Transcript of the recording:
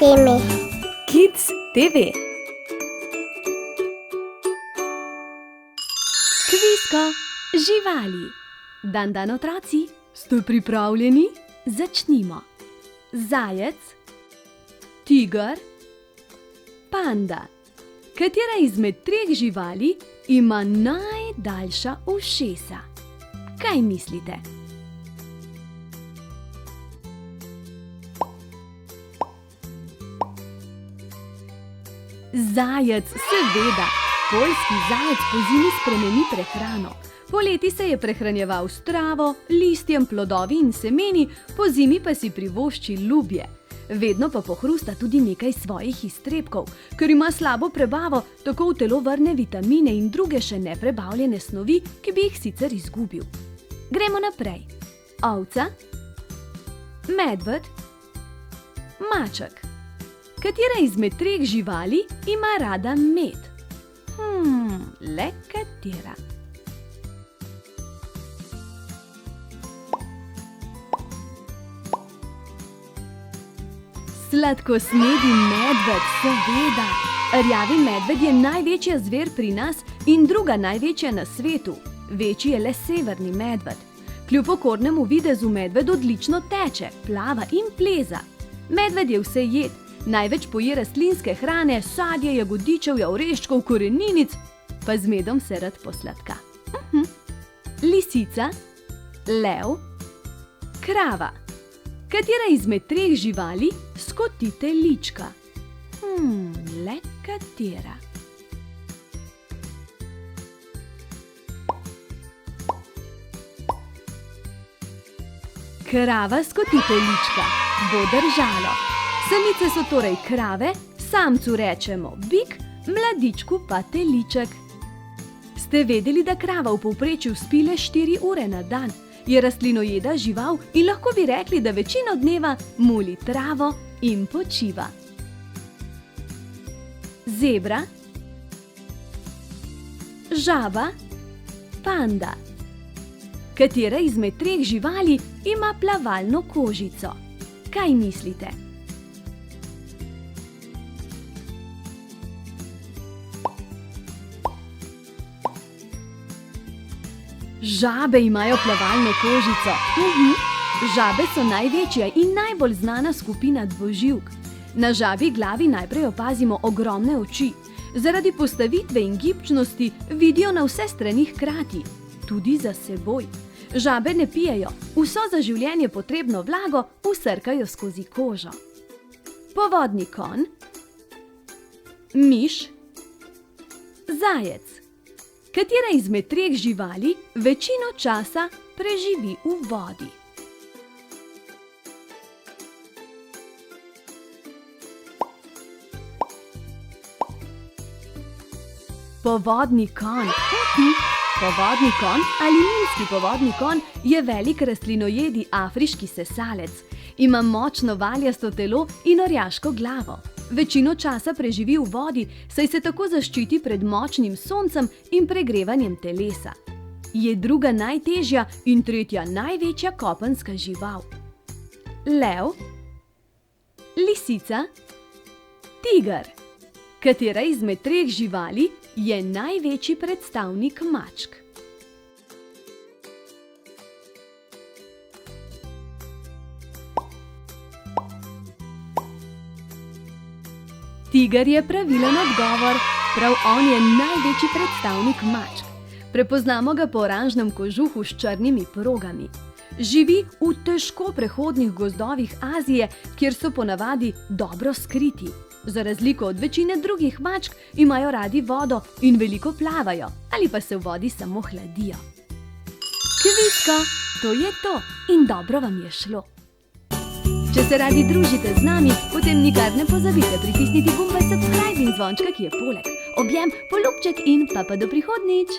TV. Kids TV. Kvisko živali. Dan otroci, ste pripravljeni? Začnimo. Zajec, tiger, panda. Katera izmed treh živali ima najdaljša ušesa? Kaj mislite? Zajec, seveda. Poljski zajec pozimi spremeni prehrano. Poleti se je prehranjeval s travo, listjem, plodovi in semeni, pozimi pa si privošči lubje. Vedno pa pohrusta tudi nekaj svojih iztrebkov, ker ima slabo prebavo, tako v telo vrne vitamine in druge še neprebavljene snovi, ki bi jih sicer izgubil. Gremo naprej. Ovca, medved, maček. Katera izmed treh živali ima rada med? Le katera? Sladkosnedi medved, seveda. Rjavi medved je največja zver pri nas in druga največja na svetu. Večji je le severni medved. Kljub okornemu videzu medved odlično teče, plava in pleza. Medved je vsejed. Največ poje rastlinske hrane, sadje, jagodičev, oreščkov, koreninic, pa z medom se rad posladka. Lisica, lev, krava. Katera izmed treh živali skotite lička? Le katera? Krava skotite lička, bo držalo. Samice so torej krave, samcu rečemo bik, mladičku pa teliček. Ste vedeli, da krava v povprečju spi le 4 ure na dan? Je rastlinojeda žival in lahko bi rekli, da večino dneva muli travo in počiva. Zebra, žaba, panda. Katera izmed treh živali ima plavalno kožico? Kaj mislite? Žabe imajo plavalno kožico. Žabe so največja in najbolj znana skupina dvoživk. Na žabi glavi najprej opazimo ogromne oči. Zaradi postavitve in gibčnosti vidijo na vse strani hkrati, tudi za seboj. Žabe ne pijejo, vso za življenje potrebno vlago vsrkajo skozi kožo. Povodni konj, miš, zajec. Katera izmed treh živali večino časa preživi v vodi? Povodni konj. Povodni konj ali nilski povodni konj je velik rastlinojedi afriški sesalec. Ima močno valjasto telo in orjaško glavo. Večino časa preživi v vodi, saj se tako zaščiti pred močnim soncem in pregrevanjem telesa. Je druga najtežja in tretja največja kopenska žival. Lev, lisica, tiger. Katera izmed treh živali je največji predstavnik mačk? Tiger je pravilen odgovor, prav on je največji predstavnik mačk. Prepoznamo ga po oranžnem kožuhu s črnimi progami. Živi v težko prehodnih gozdovih Azije, kjer so ponavadi dobro skriti. Za razliko od večine drugih mačk imajo radi vodo in veliko plavajo ali pa se v vodi samo hladijo. Kvisko, to je to in dobro vam je šlo. Če se radi družite z nami, potem nikar ne pozabite pritisniti gumba subscribe in zvončka, ki je poleg. Objem, poljubček in pa do prihodnjič!